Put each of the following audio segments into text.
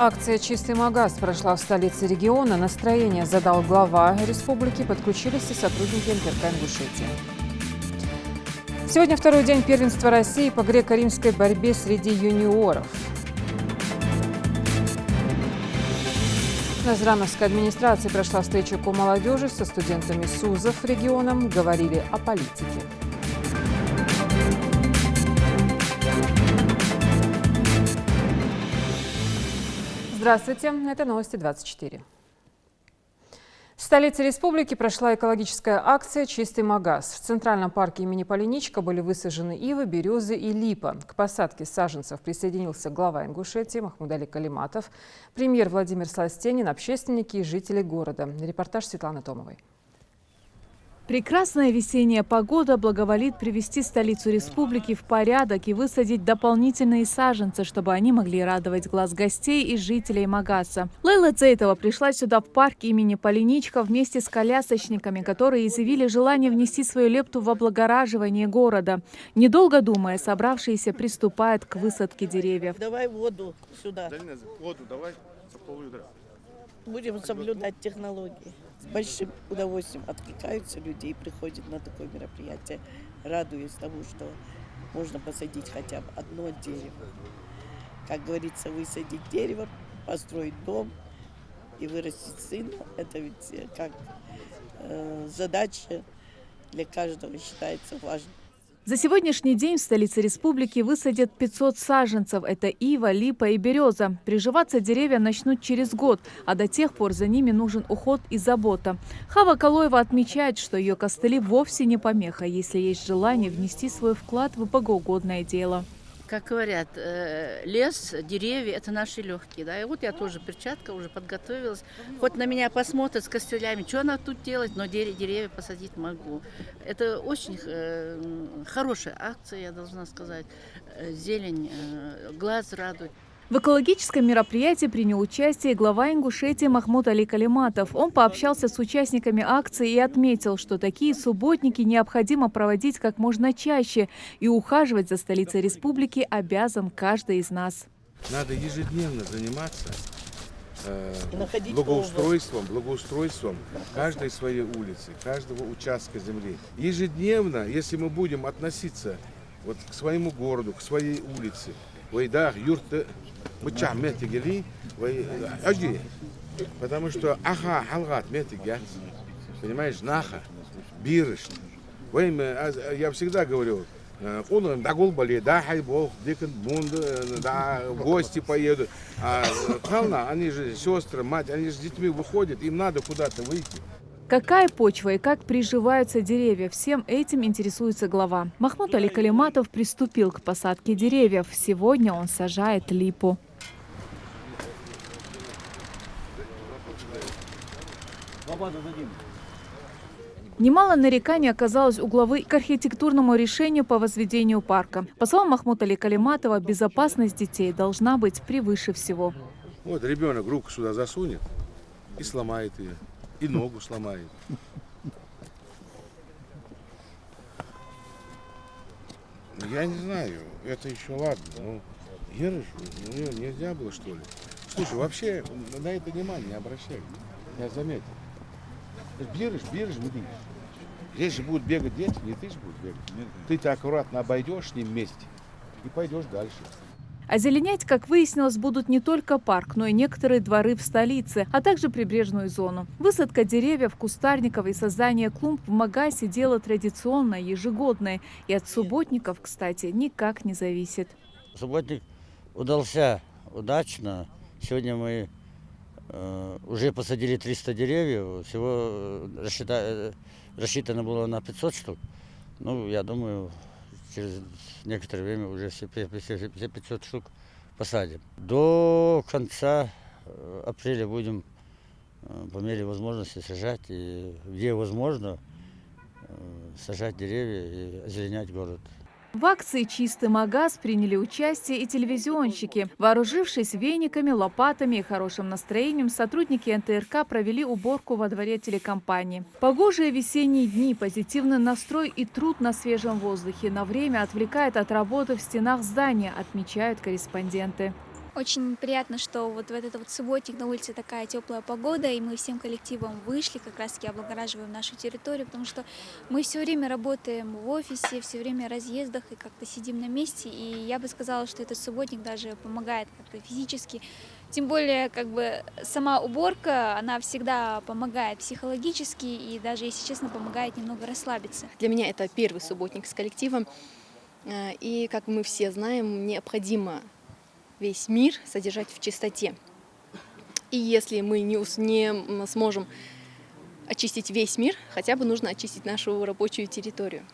Акция «Чистый Магаз» прошла в столице региона. Настроение задал глава республики, подключились и сотрудники НТРК Ингушетии. Сегодня второй день первенства России по греко-римской борьбе среди юниоров. В Назрановской администрации прошла встреча по молодежи со студентами СУЗов регионом. Говорили о политике. Здравствуйте, это новости 24. В столице республики прошла экологическая акция «Чистый Магаз». В Центральном парке имени Полиничка были высажены ивы, березы и липа. К посадке саженцев присоединился глава Ингушетии Махмуд-Али Калиматов, премьер Владимир Сластенин, общественники и жители города. Репортаж Светланы Томовой. Прекрасная весенняя погода благоволит привести столицу республики в порядок и высадить дополнительные саженцы, чтобы они могли радовать глаз гостей и жителей Магаза. Лейла Цейтова пришла сюда в парк имени Полиничка вместе с колясочниками, которые изъявили желание внести свою лепту в облагораживание города. Недолго думая, собравшиеся приступают к высадке деревьев. Давай воду сюда. Воду давай за пол-ведра. Будем соблюдать технологии. С большим удовольствием откликаются люди и приходят на такое мероприятие, радуясь тому, что можно посадить хотя бы одно дерево. Как говорится, высадить дерево, построить дом и вырастить сына, это ведь как задача для каждого считается важной. За сегодняшний день в столице республики высадят 500 саженцев. Это ива, липа и береза. Приживаться деревья начнут через год, а до тех пор за ними нужен уход и забота. Хава Калоева отмечает, что ее костыли вовсе не помеха, если есть желание внести свой вклад в богоугодное дело. Как говорят, лес, деревья – это наши легкие. Да? И вот я тоже перчатка уже подготовилась. Хоть на меня посмотрят с костылями, что она тут делает, но деревья посадить могу. Это очень хорошая акция, я должна сказать. Зелень, глаз радует. В экологическом мероприятии принял участие глава Ингушетии Махмуд-Али Калиматов. Он пообщался с участниками акции и отметил, что такие субботники необходимо проводить как можно чаще. И ухаживать за столицей республики обязан каждый из нас. Надо ежедневно заниматься благоустройством каждой своей улицы, каждого участка земли. Ежедневно, если мы будем относиться вот к своему городу, к своей улице, потому что понимаешь, наха, бирыш. Я всегда говорю, гости поедут. Они же сестры, мать, они же с детьми выходят, им надо куда-то выйти. Какая почва и как приживаются деревья? Всем этим интересуется глава. Махмуд-Али Калиматов приступил к посадке деревьев. Сегодня он сажает липу. Немало нареканий оказалось у главы к архитектурному решению по возведению парка. По словам Махмуд-Али Калиматова, безопасность детей должна быть превыше всего. Вот ребенок руку сюда засунет и сломает ее. И ногу сломает. Я не знаю, это еще ладно. Но Герыш, нельзя было, что ли? Слушай, вообще на это внимание не обращай. Я заметил. Бежишь, бежишь. Здесь же будут бегать дети, не ты же будешь бегать. Ты-то аккуратно обойдешь с ним вместе и пойдешь дальше. Озеленять, как выяснилось, будут не только парк, но и некоторые дворы в столице, а также прибрежную зону. Высадка деревьев, кустарников и создание клумб в Магасе – дело традиционное, ежегодное. И от субботников, кстати, никак не зависит. Субботник удался удачно. Сегодня мы уже посадили 300 деревьев. Всего рассчитано было на 500 штук. Ну, я думаю, через некоторое время уже все 500 штук посадим. До конца апреля будем по мере возможности сажать, и где возможно, сажать деревья и озеленять город. В акции «Чистый Магаз» приняли участие и телевизионщики. Вооружившись вениками, лопатами и хорошим настроением, сотрудники НТРК провели уборку во дворе телекомпании. Погожие весенние дни, позитивный настрой и труд на свежем воздухе на время отвлекает от работы в стенах здания, отмечают корреспонденты. Очень приятно, что вот в этот вот субботник на улице такая теплая погода, и мы всем коллективом вышли, как раз-таки облагораживаем нашу территорию, потому что мы все время работаем в офисе, все время в разъездах и как-то сидим на месте, и я бы сказала, что этот субботник даже помогает как-то физически, тем более как бы сама уборка, она всегда помогает психологически и даже, если честно, помогает немного расслабиться. Для меня это первый субботник с коллективом, и, как мы все знаем, необходимо весь мир содержать в чистоте. И если мы не сможем очистить весь мир, хотя бы нужно очистить нашу рабочую территорию.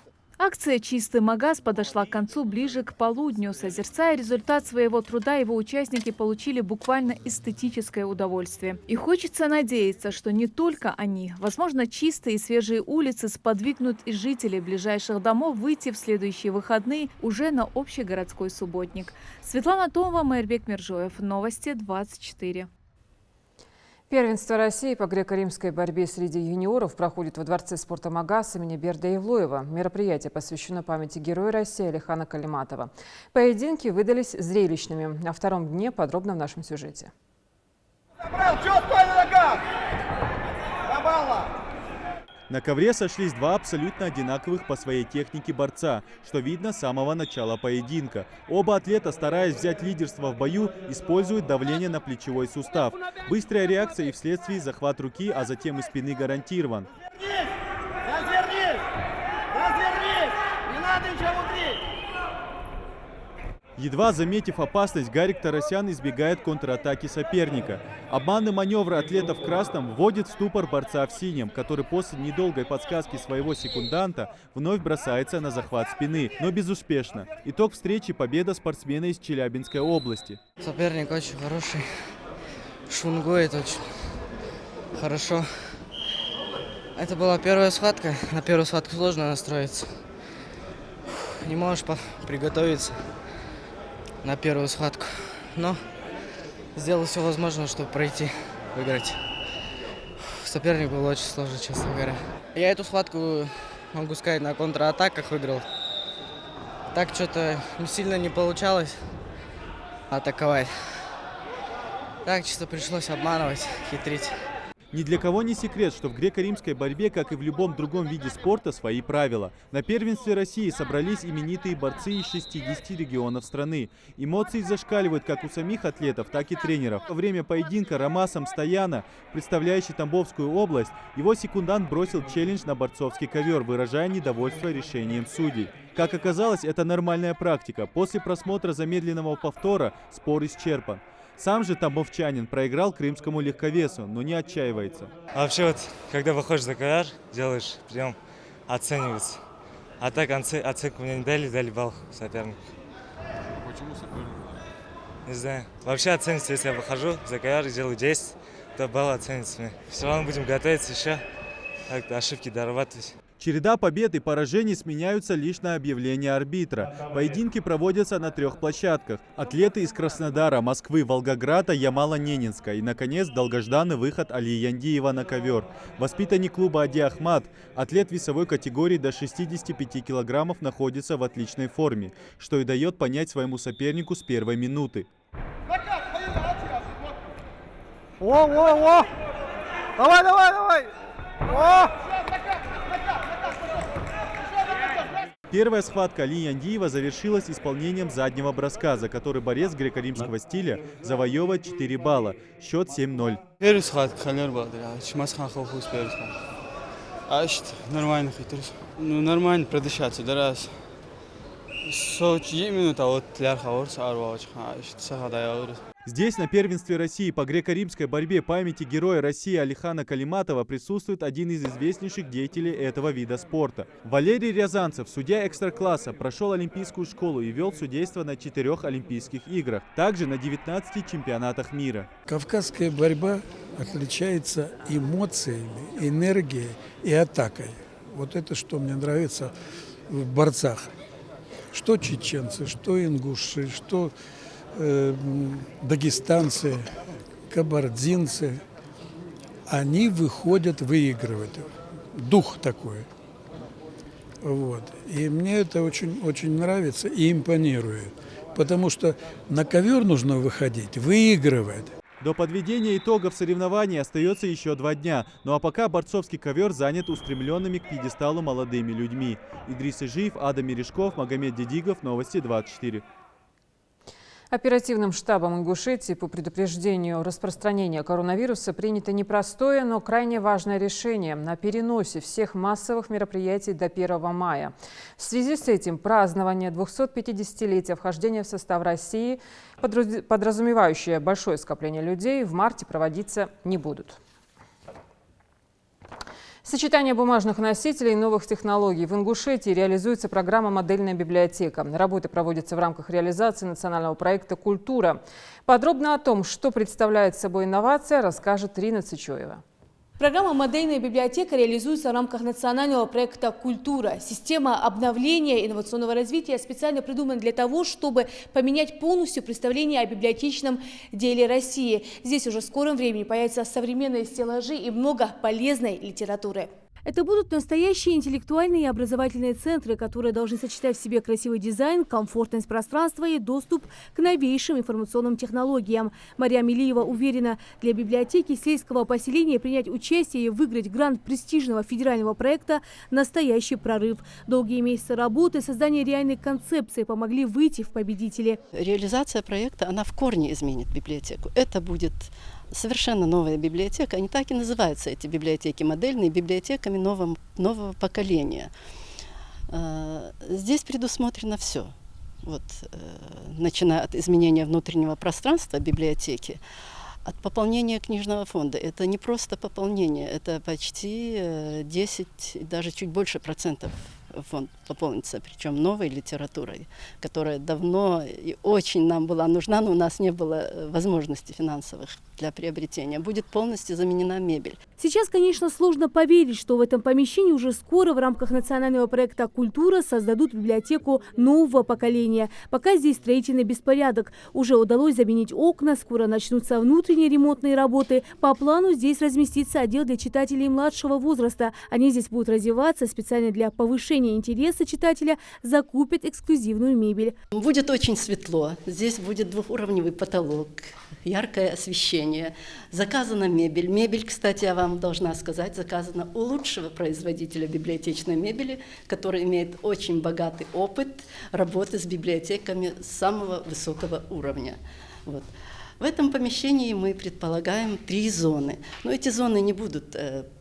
Акция «Чистый Магаз» подошла к концу ближе к полудню. Созерцая результат своего труда, его участники получили буквально эстетическое удовольствие. И хочется надеяться, что не только они. Возможно, чистые и свежие улицы сподвигнут и жителей ближайших домов выйти в следующие выходные уже на общегородской субботник. Светлана Томова, Майрбек Миржоев. Новости 24. Первенство России по греко-римской борьбе среди юниоров проходит во Дворце спорта «Магаз» имени Берда Евлоева. Мероприятие посвящено памяти героя России Алихана Калиматова. Поединки выдались зрелищными. О втором дне подробно в нашем сюжете. На ковре сошлись два абсолютно одинаковых по своей технике борца, что видно с самого начала поединка. Оба атлета, стараясь взять лидерство в бою, используют давление на плечевой сустав. Быстрая реакция и вследствие захват руки, а затем и спины гарантирован. Развернись! Развернись! Не надо ничего внутри! Едва заметив опасность, Гарик Тарасян избегает контратаки соперника. Обманный маневр атлета в красном вводит в ступор борца в синем, который после недолгой подсказки своего секунданта вновь бросается на захват спины, но безуспешно. Итог встречи – победа спортсмена из Челябинской области. Соперник очень хороший, шунгует очень хорошо. Это была первая схватка, на первую схватку сложно настроиться. Не можешь приготовиться на первую схватку, но сделал все возможное, чтобы пройти, выиграть. Соперник был очень сложный, честно говоря. Я эту схватку, могу сказать, на контратаках выиграл. Так что-то сильно не получалось атаковать. Так чисто пришлось обманывать, хитрить. Ни для кого не секрет, что в греко-римской борьбе, как и в любом другом виде спорта, свои правила. На первенстве России собрались именитые борцы из 60 регионов страны. Эмоции зашкаливают как у самих атлетов, так и тренеров. Во время поединка Ромасом Стояна, представляющий Тамбовскую область, его секундант бросил челлендж на борцовский ковер, выражая недовольство решением судей. Как оказалось, это нормальная практика. После просмотра замедленного повтора спор исчерпан. Сам же тамбовчанин проиграл крымскому легковесу, но не отчаивается. А вообще вот, когда выходишь за ковер, делаешь прием, оценивается. А так оценку мне не дали балл сопернику. Почему соперник? Не знаю. Вообще оценится, если я выхожу за ковер и делаю 10, то балл оценится мне. Все равно будем готовиться еще, как-то ошибки дорабатывать. Череда побед и поражений сменяются лишь на объявление арбитра. Поединки проводятся на 3 площадках. Атлеты из Краснодара, Москвы, Волгограда, Ямало-Ненецка. И, наконец, долгожданный выход Алии Яндиева на ковер. Воспитанник клуба Ади Ахмат, атлет весовой категории до 65 килограммов, находится в отличной форме, что и дает понять своему сопернику с первой минуты. О! Давай! О! Первая схватка Алии Яндиева завершилась исполнением заднего броска, за который борец греко-римского стиля завоевывает 4 балла. Счет 7-0. Первая схватка, нормально продышаться, да раз. Здесь на первенстве России по греко-римской борьбе памяти героя России Алихана Калиматова присутствует один из известнейших деятелей этого вида спорта. Валерий Рязанцев, судья экстра-класса, прошел олимпийскую школу и вел судейство на 4 Олимпийских играх, также на 19 чемпионатах мира. Кавказская борьба отличается эмоциями, энергией и атакой. Вот это, что мне нравится в борцах. Что чеченцы, что ингуши, что дагестанцы, кабардинцы, они выходят выигрывать. Дух такой. Вот. И мне это очень нравится и импонирует. потому что на ковер нужно выходить, выигрывать. До подведения итогов соревнований остается еще 2 дня. Ну а пока борцовский ковер занят устремленными к пьедесталу молодыми людьми. Идрис Ижиев, Адам Мережков, Магомед Дедигов, Новости 24. Оперативным штабом Ингушетии по предупреждению распространения коронавируса принято непростое, но крайне важное решение о переносе всех массовых мероприятий до 1 мая. В связи с этим празднование 250-летия вхождения в состав России, подразумевающее большое скопление людей, в марте проводиться не будут. Сочетание бумажных носителей и новых технологий. В Ингушетии реализуется программа «Модельная библиотека». Работы проводятся в рамках реализации национального проекта «Культура». Подробно о том, что представляет собой инновация, расскажет Рина Цычоева. Программа «Модельная библиотека» реализуется в рамках национального проекта «Культура». Система обновления инновационного развития специально придумана для того, чтобы поменять полностью представление о библиотечном деле России. Здесь уже в скором времени появятся современные стеллажи и много полезной литературы. Это будут настоящие интеллектуальные и образовательные центры, которые должны сочетать в себе красивый дизайн, комфортность пространства и доступ к новейшим информационным технологиям. Мария Милиева уверена, для библиотеки сельского поселения принять участие и выиграть грант престижного федерального проекта – настоящий прорыв. Долгие месяцы работы, создание реальной концепции помогли выйти в победители. Реализация проекта, она в корне изменит библиотеку. Это будет совершенно новая библиотека. Они так и называются, эти библиотеки, модельные, библиотеками нового поколения. Здесь предусмотрено все. Вот, начиная от изменения внутреннего пространства библиотеки, от пополнения книжного фонда. Это не просто пополнение, это почти 10, даже чуть больше процентов фонд пополнится, причем новой литературой, которая давно и очень нам была нужна, но у нас не было возможностей финансовых для приобретения. Будет полностью заменена мебель. Сейчас, конечно, сложно поверить, что в этом помещении уже скоро в рамках национального проекта «Культура» создадут библиотеку нового поколения. Пока здесь строительный беспорядок. Уже удалось заменить окна, скоро начнутся внутренние ремонтные работы. По плану здесь разместится отдел для читателей младшего возраста. Они здесь будут развиваться специально для повышения интереса читателя, закупят эксклюзивную мебель. Будет очень светло. Здесь будет двухуровневый потолок, яркое освещение. Заказана мебель. Мебель, кстати, я вам должна сказать, заказана у лучшего производителя библиотечной мебели, который имеет очень богатый опыт работы с библиотеками самого высокого уровня. Вот. В этом помещении мы предполагаем 3 зоны. Но эти зоны не будут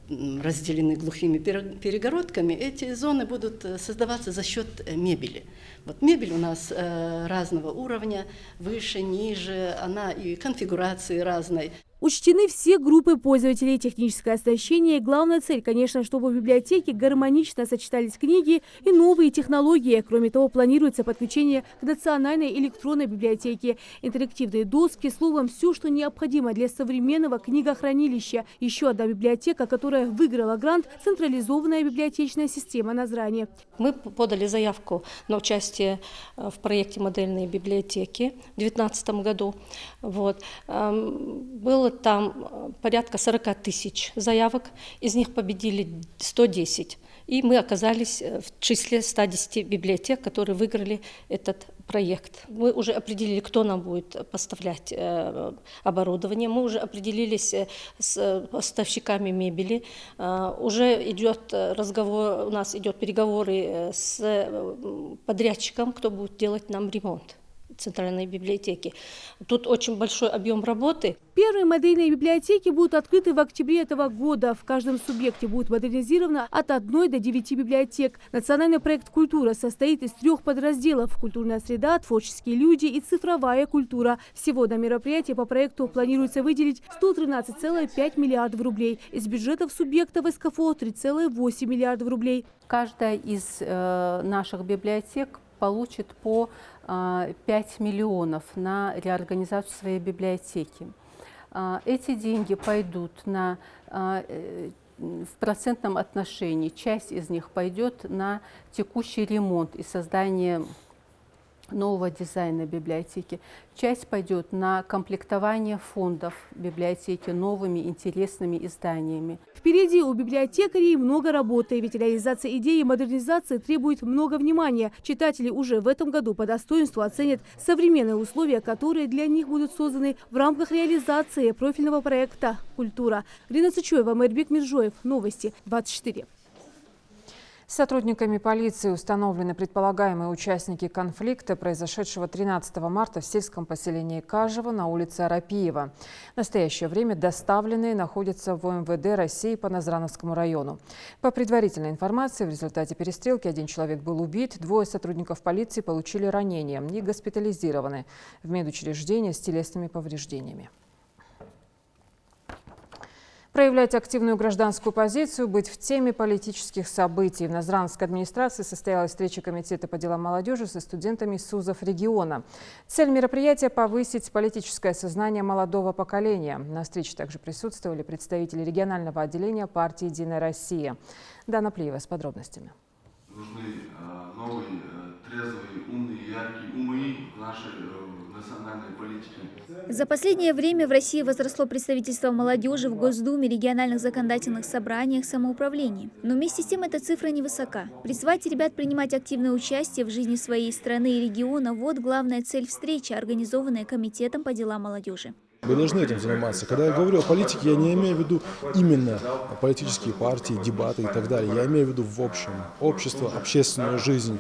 разделены глухими перегородками. Эти зоны будут создаваться за счет мебели. Вот мебель у нас разного уровня, выше, ниже, она и конфигурации разной. Учтены все группы пользователей, техническое оснащение. Главная цель, конечно, чтобы в библиотеке гармонично сочетались книги и новые технологии. Кроме того, планируется подключение к национальной электронной библиотеке, интерактивные доски, словом, все, что необходимо для современного книгохранилища. Еще одна библиотека, которая выиграла грант – централизованная библиотечная система Назрани. Мы подали заявку на участие в проекте «Модельные библиотеки» в 2019 году. Вот. Было там порядка 40 тысяч заявок, из них победили 110. И мы оказались в числе 110 библиотек, которые выиграли этот проект. Мы уже определили, кто нам будет поставлять оборудование. Мы уже определились с поставщиками мебели. Уже идет разговор, у нас идет переговоры с подрядчиком, кто будет делать нам ремонт центральной библиотеки. Тут очень большой объем работы. Первые модельные библиотеки будут открыты в октябре этого года. В каждом субъекте будет модернизировано от 1 до 9 библиотек. Национальный проект «Культура» состоит из 3 подразделов: культурная среда, творческие люди и цифровая культура. Всего на мероприятие по проекту планируется выделить 113,5 миллиардов рублей. Из бюджетов субъектов СКФО 3,8 миллиардов рублей. Каждая из наших библиотек получит по 5 миллионов на реорганизацию своей библиотеки. Эти деньги пойдут в процентном отношении. Часть из них пойдет на текущий ремонт и создание нового дизайна библиотеки. Часть пойдет на комплектование фондов библиотеки новыми интересными изданиями. Впереди у библиотекарей много работы, ведь реализация идеи модернизации требует много внимания. Читатели уже в этом году по достоинству оценят современные условия, которые для них будут созданы в рамках реализации профильного проекта «Культура». Рина Цычуева, Мэрбек Миржоев. Новости 24. Сотрудниками полиции установлены предполагаемые участники конфликта, произошедшего 13 марта в сельском поселении Кажево на улице Арапиева. В настоящее время доставленные находятся в МВД России по Назрановскому району. По предварительной информации, в результате перестрелки один человек был убит, 2 сотрудников полиции получили ранения и госпитализированы в медучреждение с телесными повреждениями. Проявлять активную гражданскую позицию, быть в теме политических событий. В Назрановской администрации состоялась встреча Комитета по делам молодежи со студентами из СУЗов региона. Цель мероприятия – повысить политическое сознание молодого поколения. На встрече также присутствовали представители регионального отделения партии «Единая Россия». Дана Плиева с подробностями. Нужны новые, трезвые, умные, яркие умы в нашей национальной политике. За последнее время в России возросло представительство молодежи в Госдуме, региональных законодательных собраниях, самоуправлении. Но вместе с тем эта цифра невысока. Призвать ребят принимать активное участие в жизни своей страны и региона – вот главная цель встречи, организованная Комитетом по делам молодежи. Вы должны этим заниматься. Когда я говорю о политике, я не имею в виду именно политические партии, дебаты и так далее. Я имею в виду в общем общество, общественную жизнь,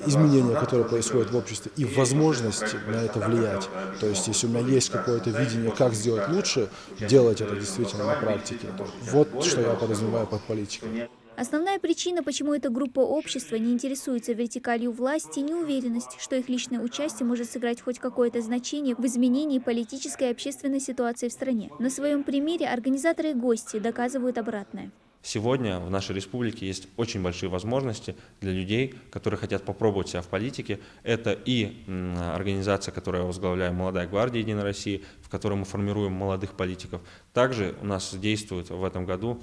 изменения, которые происходят в обществе, и возможность на это влиять. То есть, если у меня есть какое-то видение, как сделать лучше, делать это действительно на практике. Вот что я подразумеваю под политикой. Основная причина, почему эта группа общества не интересуется вертикалью власти, неуверенность, что их личное участие может сыграть хоть какое-то значение в изменении политической и общественной ситуации в стране. На своем примере организаторы и гости доказывают обратное. Сегодня в нашей республике есть очень большие возможности для людей, которые хотят попробовать себя в политике. Это и организация, которую я возглавляю, «Молодая гвардия Единой России», в которой мы формируем молодых политиков. Также у нас действует в этом году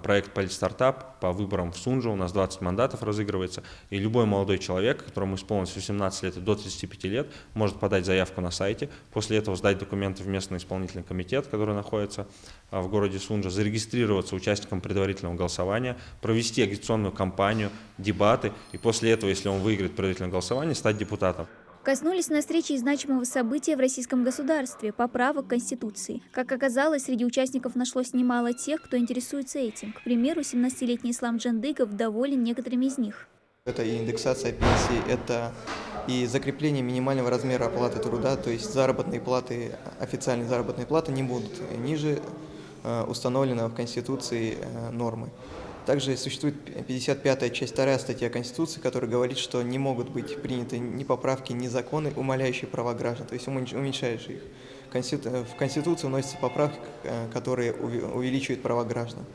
проект «Политстартап» по выборам в Сунже. У нас 20 мандатов разыгрывается. И любой молодой человек, которому исполнилось 18 лет и до 35 лет, может подать заявку на сайте. После этого сдать документы в местный исполнительный комитет, который находится в городе Сунжа, зарегистрироваться участником предварительного голосования, провести агитационную кампанию, дебаты. И после этого, если он выиграет предварительное голосование, стать депутатом. Коснулись на встрече и значимого события в российском государстве – поправок к Конституции. Как оказалось, среди участников нашлось немало тех, кто интересуется этим. К примеру, 17-летний Ислам Джандыков доволен некоторыми из них. Это и индексация пенсии, это и закрепление минимального размера оплаты труда, то есть заработные платы, официальные заработные платы не будут ниже установленного в Конституции нормы. Также существует 55-я часть 2 статья Конституции, которая говорит, что не могут быть приняты ни поправки, ни законы, умаляющие права граждан, то есть уменьшающие их. В Конституцию вносятся поправки, которые увеличивают права граждан.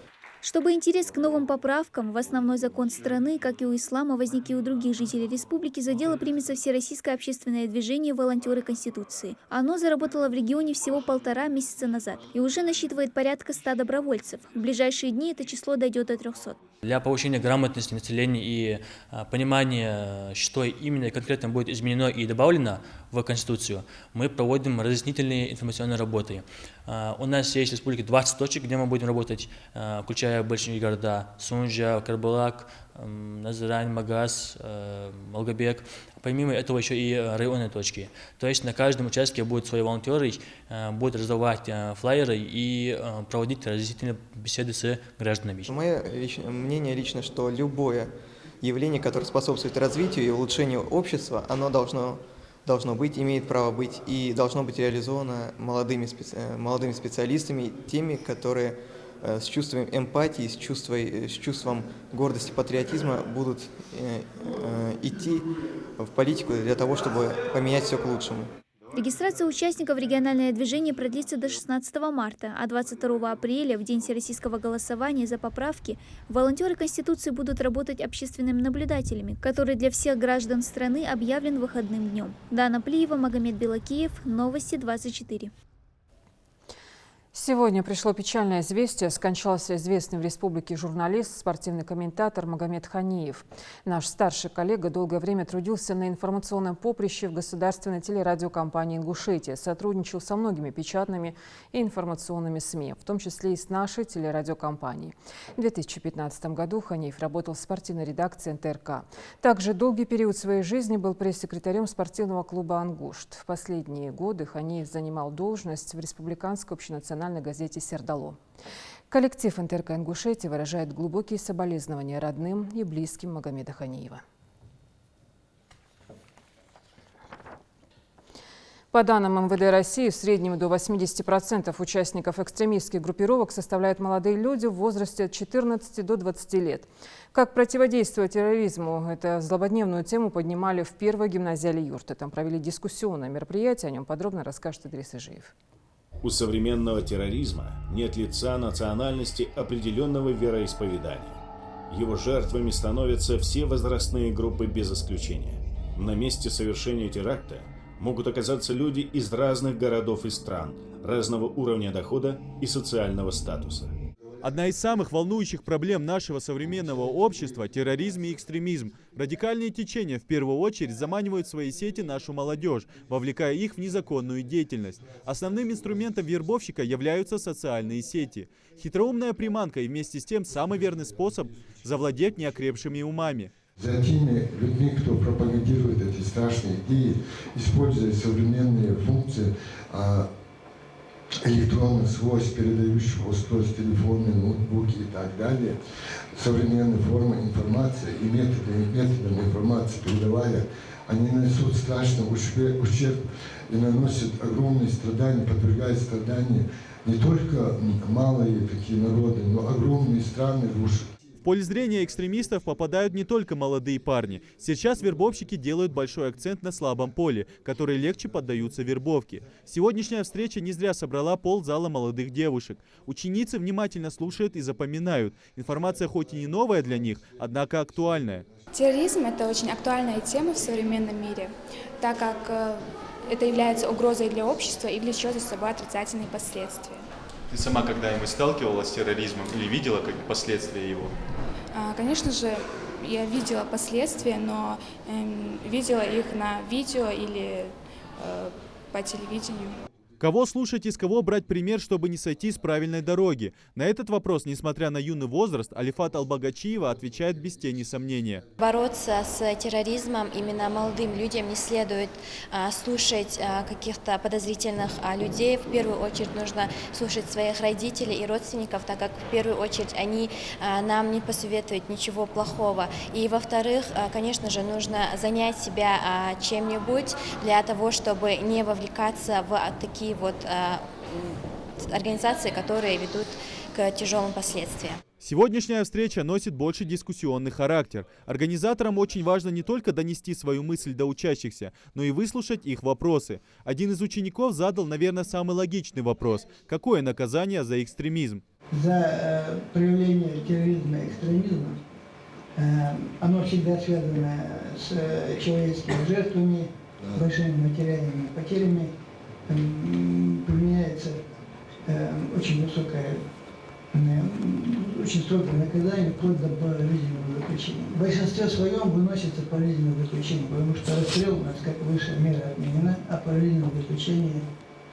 Чтобы интерес к новым поправкам в основной закон страны, как и у ислама, возник и у других жителей республики, за дело примется Всероссийское общественное движение «Волонтеры Конституции». Оно заработало в регионе всего 1,5 месяца назад и уже насчитывает порядка 100 добровольцев. В ближайшие дни это число дойдет до 300. Для повышения грамотности населения и понимания, что именно и конкретно будет изменено и добавлено в Конституцию, мы проводим разъяснительные информационные работы. У нас есть в республике 20 точек, где мы будем работать, включая большие города Сунжа, Карбалак, Назрань, Магаз, Малгобек. Помимо этого еще и районные точки. То есть на каждом участке будут свои волонтеры, будут раздавать флайеры и проводить разъяснительные беседы с гражданами. Мое мнение лично, что любое явление, которое способствует развитию и улучшению общества, оно должно быть, имеет право быть и должно быть реализовано молодыми специалистами, теми, которые с чувством эмпатии, с чувством гордости, патриотизма будут идти в политику для того, чтобы поменять все к лучшему. Регистрация участников в региональное движение продлится до 16 марта, а 22 апреля, в день всероссийского голосования за поправки, волонтеры Конституции будут работать общественными наблюдателями, который для всех граждан страны объявлен выходным днем. Дана Плиева, Магомед Белакиев, Новости 24. Сегодня пришло печальное известие. Скончался известный в республике журналист, спортивный комментатор Магомед Ханиев. Наш старший коллега долгое время трудился на информационном поприще в государственной телерадиокомпании «Ингушетия». Сотрудничал со многими печатными и информационными СМИ, в том числе и с нашей телерадиокомпанией. В 2015 году Ханиев работал в спортивной редакции НТРК. Также долгий период своей жизни был пресс-секретарем спортивного клуба «Ангушт». В последние годы Ханиев занимал должность в республиканской общенациональной газете «Сердало». Коллектив НТРК Ингушетии выражает глубокие соболезнования родным и близким Магомеда Ханиева. По данным МВД России, в среднем до 80% участников экстремистских группировок составляют молодые люди в возрасте от 14 до 20 лет. Как противодействовать терроризму? Эту злободневную тему поднимали в первой гимназиале юрты. Там провели дискуссионное мероприятие. О нем подробно расскажет Идрис Ижиев. У современного терроризма нет лица, национальности, определенного вероисповедания. Его жертвами становятся все возрастные группы без исключения. На месте совершения теракта могут оказаться люди из разных городов и стран, разного уровня дохода и социального статуса. Одна из самых волнующих проблем нашего современного общества – терроризм и экстремизм. Радикальные течения в первую очередь заманивают в свои сети нашу молодежь, вовлекая их в незаконную деятельность. Основным инструментом вербовщика являются социальные сети. Хитроумная приманка и вместе с тем самый верный способ завладеть неокрепшими умами. За теми людьми, кто пропагандирует эти страшные идеи, используя современные функции электронных свойств, передающих устройств, телефоны, ноутбуки и так далее, современные формы информации и методами информации передавая, они нанесут страшный ущерб и наносят огромные страдания, подвергают страданию не только малые такие народы, но огромные страны рушат. В поле зрения экстремистов попадают не только молодые парни. Сейчас вербовщики делают большой акцент на слабом поле, которые легче поддаются вербовке. Сегодняшняя встреча не зря собрала ползала молодых девушек. Ученицы внимательно слушают и запоминают. Информация хоть и не новая для них, однако актуальная. Терроризм – это очень актуальная тема в современном мире, так как это является угрозой для общества и влечет за собой отрицательные последствия. Ты сама когда-нибудь сталкивалась с терроризмом или видела как последствия его? Конечно же, я видела последствия, но видела их на видео или по телевидению. Кого слушать и с кого брать пример, чтобы не сойти с правильной дороги? На этот вопрос, несмотря на юный возраст, Алифат Албагачиева отвечает без тени сомнения. Бороться с терроризмом именно молодым людям не следует слушать каких-то подозрительных людей. В первую очередь нужно слушать своих родителей и родственников, так как в первую очередь они нам не посоветуют ничего плохого. И во-вторых, конечно же, нужно занять себя чем-нибудь для того, чтобы не вовлекаться в такие организации, которые ведут к тяжелым последствиям. Сегодняшняя встреча носит больше дискуссионный характер. Организаторам очень важно не только донести свою мысль до учащихся, но и выслушать их вопросы. Один из учеников задал, наверное, самый логичный вопрос. Какое наказание за экстремизм? За проявление терроризма и экстремизма оно всегда связано с человеческими жертвами, большими материальными потерями. Применяется очень высокое, очень строгое наказание, вплоть до пожизненного заключения. В большинстве своем выносится пожизненное заключение, потому что расстрел у нас как высшая мера отменена, а пожизненное заключение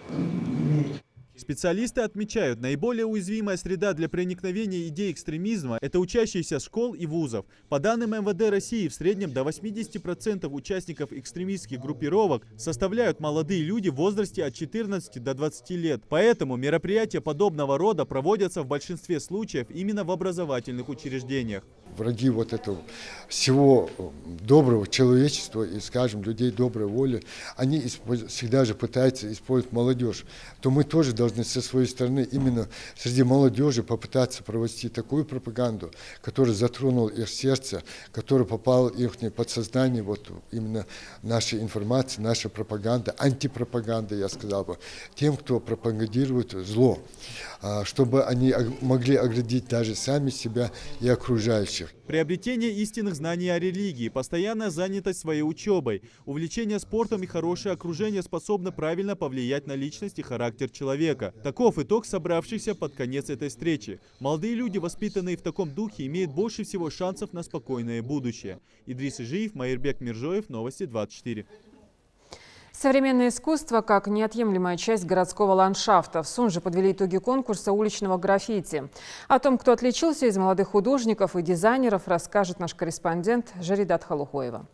имеет. Специалисты отмечают, наиболее уязвимая среда для проникновения идей экстремизма – это учащиеся школ и вузов. По данным МВД России, в среднем до 80% участников экстремистских группировок составляют молодые люди в возрасте от 14 до 20 лет. Поэтому мероприятия подобного рода проводятся в большинстве случаев именно в образовательных учреждениях. Враги вот этого всего доброго человечества и, скажем, людей доброй воли, они всегда же пытаются использовать молодежь. То мы тоже должны со своей стороны именно среди молодежи попытаться провести такую пропаганду, которая затронула их сердце, которая попала в их подсознание, вот именно наша информация, наша пропаганда, антипропаганда, я сказал бы, тем, кто пропагандирует зло, чтобы они могли оградить даже сами себя и окружающих. будущее. Приобретение истинных знаний о религии, постоянная занятость своей учебой, увлечение спортом и хорошее окружение способны правильно повлиять на личность и характер человека. Таков итог собравшихся под конец этой встречи. Молодые люди, воспитанные в таком духе, имеют больше всего шансов на спокойное будущее. Идрис Ижиев, Майырбек Миржоев, Новости 24. Современное искусство как неотъемлемая часть городского ландшафта. В Сунже подвели итоги конкурса уличного граффити. О том, кто отличился из молодых художников и дизайнеров, расскажет наш корреспондент Жаридат Халухоева.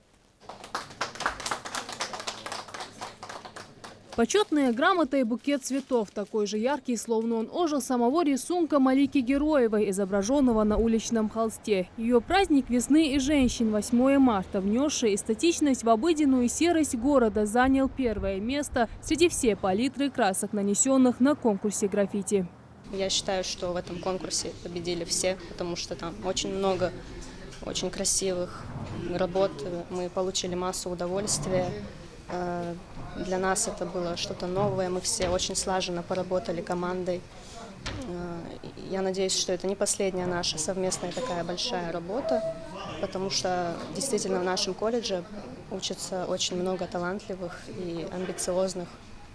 Почетная грамота и букет цветов, такой же яркий, словно он ожил самого рисунка Малики Героевой, изображенного на уличном холсте. Ее праздник весны и женщин 8 марта, внесший эстетичность в обыденную серость города, занял первое место среди всей палитры красок, нанесенных на конкурсе граффити. Я считаю, что в этом конкурсе победили все, потому что там очень много очень красивых работ. Мы получили массу удовольствия. Для нас это было что-то новое, мы все очень слаженно поработали командой. Я надеюсь, что это не последняя наша совместная такая большая работа, потому что действительно в нашем колледже учатся очень много талантливых и амбициозных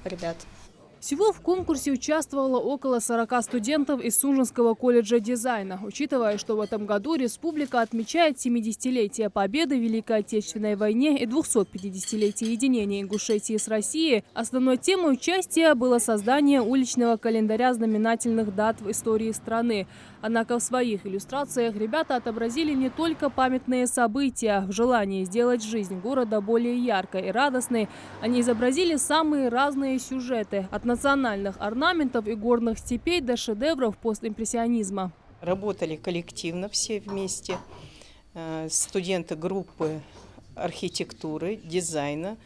ребят. Всего в конкурсе участвовало около 40 студентов из Сунжинского колледжа дизайна. Учитывая, что в этом году республика отмечает 70-летие победы в Великой Отечественной войне и 250-летие единения Ингушетии с Россией, основной темой участия было создание уличного календаря знаменательных дат в истории страны. Однако в своих иллюстрациях ребята отобразили не только памятные события. В желании сделать жизнь города более яркой и радостной они изобразили самые разные сюжеты – от национальных орнаментов и горных степей до шедевров постимпрессионизма. Работали коллективно все вместе, студенты группы архитектуры, дизайна,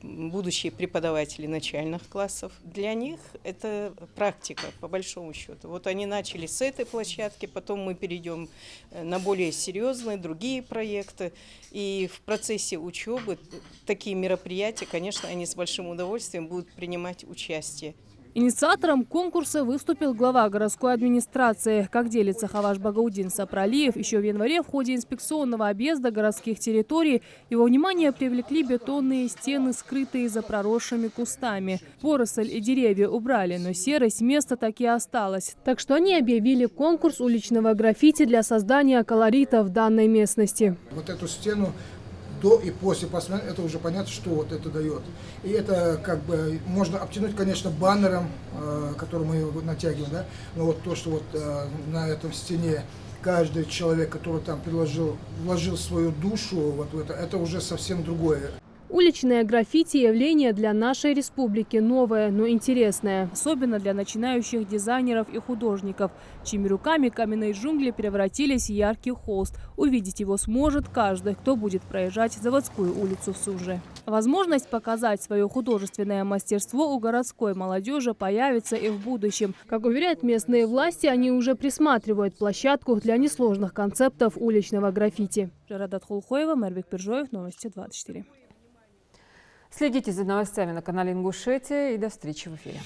будущие преподаватели начальных классов. Для них это практика, по большому счету. Вот они начали с этой площадки, потом мы перейдем на более серьезные, другие проекты. И в процессе учебы такие мероприятия, конечно, они с большим удовольствием будут принимать участие. Инициатором конкурса выступил глава городской администрации. Как делится Хаваш Багаудин Сапралиев, еще в январе в ходе инспекционного объезда городских территорий его внимание привлекли бетонные стены, скрытые за проросшими кустами. Поросль и деревья убрали, но серость места таки осталась. Так что они объявили конкурс уличного граффити для создания колорита в данной местности. Вот эту стену до и после посмотреть, это уже понятно, что вот это дает. И это как бы можно обтянуть, конечно, баннером, который мы натягиваем, да? Но вот то, что вот на этом стене каждый человек, который там вложил свою душу вот в это уже совсем другое. Уличное граффити – явление для нашей республики новое, но интересное. Особенно для начинающих дизайнеров и художников, чьими руками каменные джунгли превратились в яркий холст. Увидеть его сможет каждый, кто будет проезжать заводскую улицу в Сунже. Возможность показать свое художественное мастерство у городской молодежи появится и в будущем. Как уверяют местные власти, они уже присматривают площадку для несложных концептов уличного граффити. Жаридат Халухоева, Майырбек Миржоев, Новости 24. Следите за новостями на канале Ингушетия и до встречи в эфире.